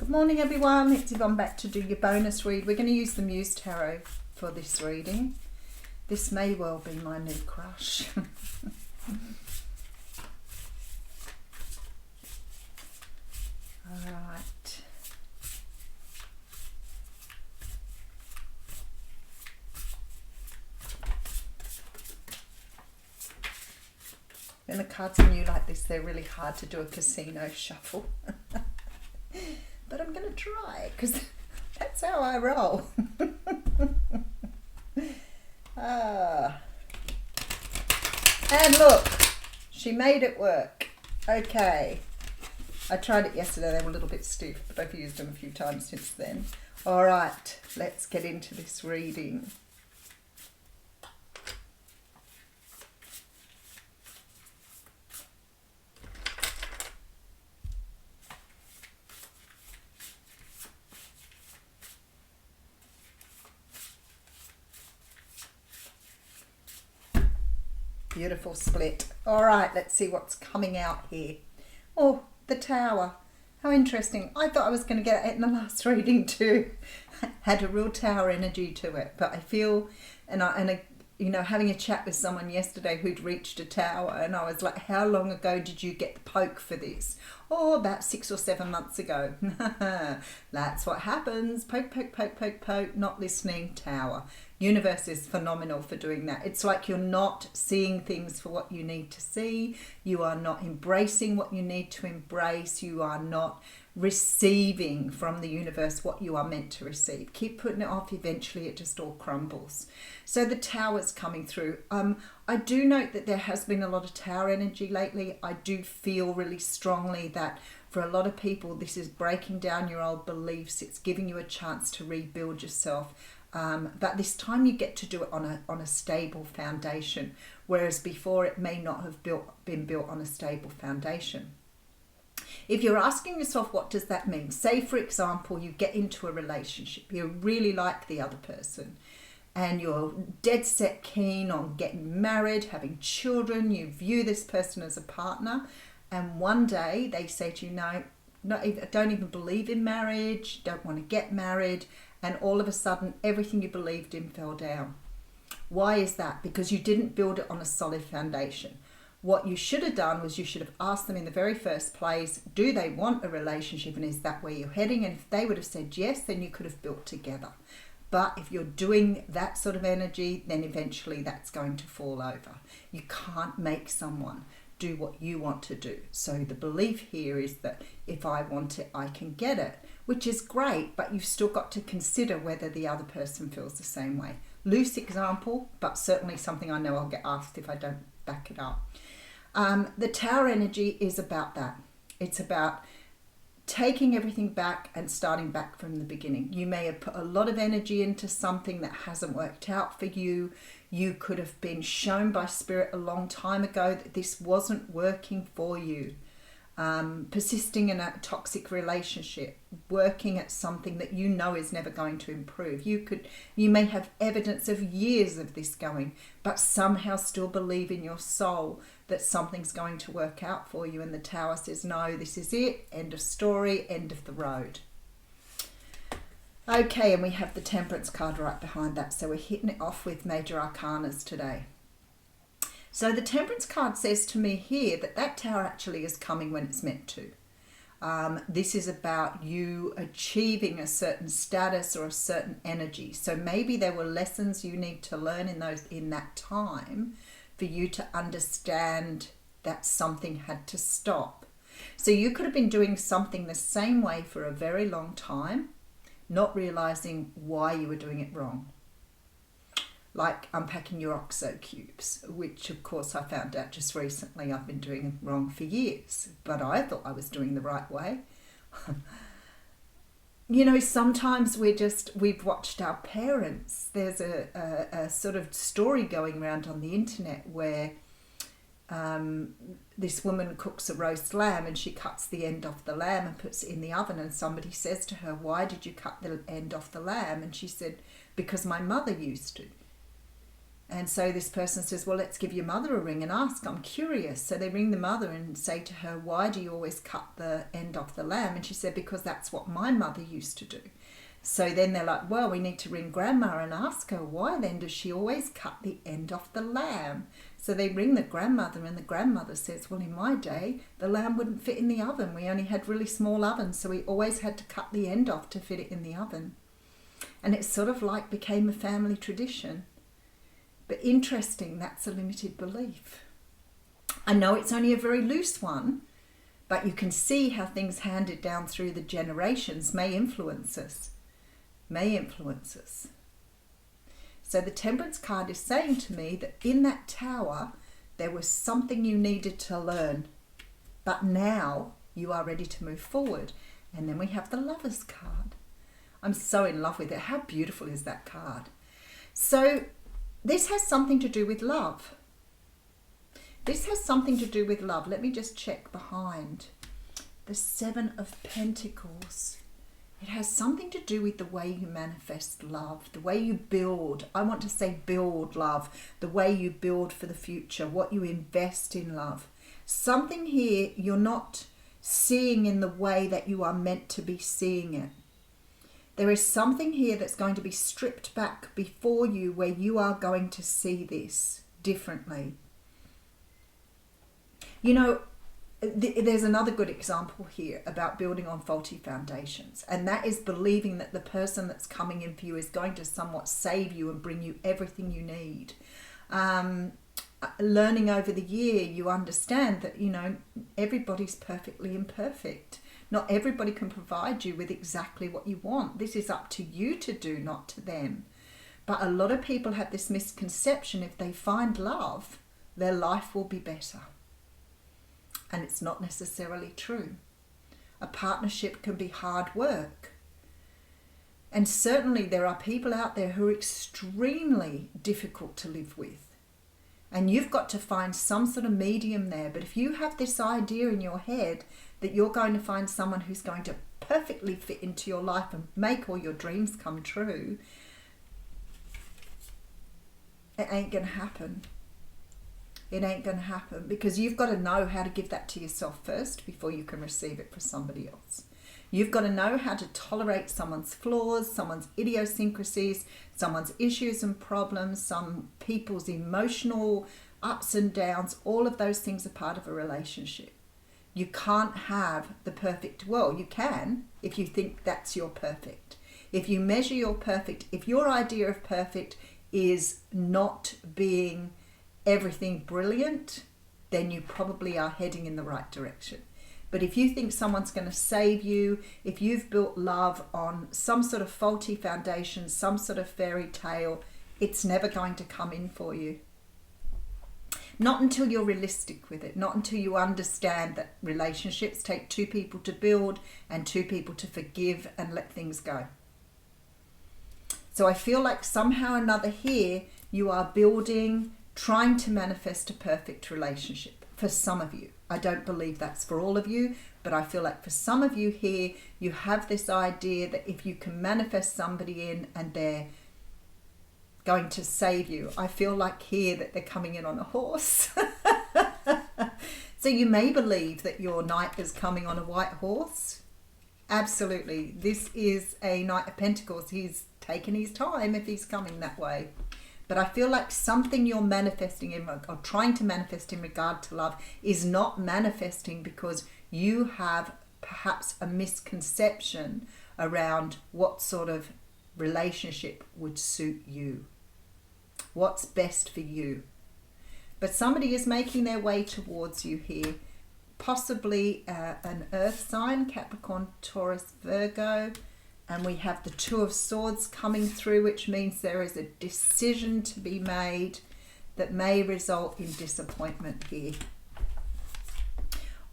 Good morning everyone, it's Yvonne back to do your bonus read. We're going to use the Muse Tarot for this reading. This may well be my new crush. Alright. When the cards are new like this, they're really hard to do a casino shuffle. But I'm going to try because that's how I roll. And look, she made it work. Okay. I tried it yesterday, they were a little bit stiff, but I've used them a few times since then. Alright, let's get into this reading. Beautiful split. All right, let's see what's coming out here. Oh, the Tower. How interesting. I thought I was going to get it in the last reading too. Had a real Tower energy to it, but I feel, you know, having a chat with someone yesterday who'd reached a Tower, and I was like, how long ago did you get the poke for this? Oh, about 6 or 7 months ago. That's what happens. Poke, poke, poke, poke, poke, not listening, Tower. Universe is phenomenal for doing that. It's like you're not seeing things for what you need to see. You are not embracing what you need to embrace. You are not receiving from the universe what you are meant to receive. Keep putting it off. Eventually it just all crumbles. So the Tower's coming through. I do note that there has been a lot of Tower energy lately. I do feel really strongly that for a lot of people this is breaking down your old beliefs. It's giving you a chance to rebuild yourself. But this time you get to do it on a stable foundation, whereas before it may not have been built on a stable foundation. If you're asking yourself, what does that mean? Say, for example, you get into a relationship, you really like the other person, and you're dead set keen on getting married, having children, you view this person as a partner, and one day they say to you, no, don't even believe in marriage, don't want to get married, and all of a sudden everything you believed in fell down. Why is that? Because you didn't build it on a solid foundation. What you should have done was you should have asked them in the very first place, do they want a relationship and is that where you're heading? And if they would have said yes, then you could have built together. But if you're doing that sort of energy, then eventually that's going to fall over. You can't make someone do what you want to do. So the belief here is that if I want it, I can get it, which is great, but you've still got to consider whether the other person feels the same way. Loose example, but certainly something I know I'll get asked if I don't back it up. The Tower energy is about that. It's about taking everything back and starting back from the beginning. You may have put a lot of energy into something that hasn't worked out for you. You could have been shown by Spirit a long time ago that this wasn't working for you. Persisting in a toxic relationship, working at something that you know is never going to improve. You may have evidence of years of this going, but somehow still believe in your soul that something's going to work out for you. And the Tower says, no, this is it. End of story, end of the road. Okay, and we have the Temperance card right behind that. So we're hitting it off with Major Arcanas today. So the Temperance card says to me here that Tower actually is coming when it's meant to. This is about you achieving a certain status or a certain energy. So maybe there were lessons you need to learn in that time for you to understand that something had to stop. So you could have been doing something the same way for a very long time, not realizing why you were doing it wrong. Like unpacking your OXO cubes, which of course I found out just recently I've been doing wrong for years, but I thought I was doing the right way. You know, sometimes we've watched our parents. There's a sort of story going around on the internet where this woman cooks a roast lamb and she cuts the end off the lamb and puts it in the oven, and somebody says to her, why did you cut the end off the lamb? And she said, because my mother used to. And so this person says, well, let's give your mother a ring and ask. I'm curious. So they ring the mother and say to her, why do you always cut the end off the lamb? And she said, because that's what my mother used to do. So then they're like, well, we need to ring grandma and ask her, why then does she always cut the end off the lamb? So they ring the grandmother, and the grandmother says, well, in my day, the lamb wouldn't fit in the oven. We only had really small ovens, so we always had to cut the end off to fit it in the oven. And it sort of like became a family tradition. But interesting, that's a limited belief. I know it's only a very loose one, but you can see how things handed down through the generations may influence us. May influence us. So the Temperance card is saying to me that in that tower, there was something you needed to learn, but now you are ready to move forward. And then we have the Lovers card. I'm so in love with it. How beautiful is that card? So this has something to do with love. This has something to do with love. Let me just check behind. The Seven of Pentacles. It has something to do with the way you manifest love, the way you build. I want to say build love, the way you build for the future, what you invest in love. Something here you're not seeing in the way that you are meant to be seeing it. There is something here that's going to be stripped back before you where you are going to see this differently. You know, there's another good example here about building on faulty foundations, and that is believing that the person that's coming in for you is going to somewhat save you and bring you everything you need. Learning over the year, you understand that, you know, everybody's perfectly imperfect. Not everybody can provide you with exactly what you want. This is up to you to do, not to them. But a lot of people have this misconception: if they find love, their life will be better. And it's not necessarily true. A partnership can be hard work. And certainly there are people out there who are extremely difficult to live with. And you've got to find some sort of medium there. But if you have this idea in your head that you're going to find someone who's going to perfectly fit into your life and make all your dreams come true, it ain't going to happen. It ain't going to happen, because you've got to know how to give that to yourself first before you can receive it for somebody else. You've got to know how to tolerate someone's flaws, someone's idiosyncrasies, someone's issues and problems, some people's emotional ups and downs. All of those things are part of a relationship. You can't have the perfect, well, you can if you think that's your perfect. If you measure your perfect, if your idea of perfect is not being everything brilliant, then you probably are heading in the right direction. But if you think someone's going to save you, if you've built love on some sort of faulty foundation, some sort of fairy tale, it's never going to come in for you. Not until you're realistic with it, not until you understand that relationships take two people to build and two people to forgive and let things go. So I feel like somehow or another here you are building, trying to manifest a perfect relationship for some of you. I don't believe that's for all of you, but I feel like for some of you here, you have this idea that if you can manifest somebody in and they're going to save you. I feel like here that they're coming in on a horse. So you may believe that your knight is coming on a white horse. Absolutely. This is a Knight of Pentacles. He's taken his time if he's coming that way. But I feel like something you're manifesting in, or trying to manifest in regard to love, is not manifesting because you have perhaps a misconception around what sort of relationship would suit you. What's best for you. But somebody is making their way towards you here. Possibly an earth sign, Capricorn, Taurus, Virgo. And we have the Two of Swords coming through, which means there is a decision to be made that may result in disappointment here.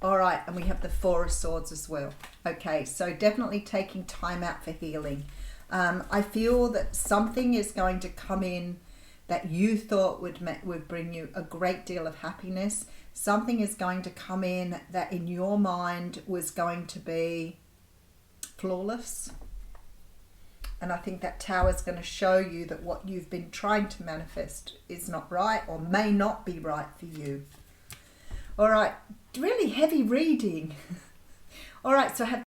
All right, and we have the Four of Swords as well. Okay, so definitely taking time out for healing. I feel that something is going to come in that you thought would bring you a great deal of happiness. Something is going to come in that in your mind was going to be flawless. And I think that tower is going to show you that what you've been trying to manifest is not right or may not be right for you. All right, really heavy reading. All right, so have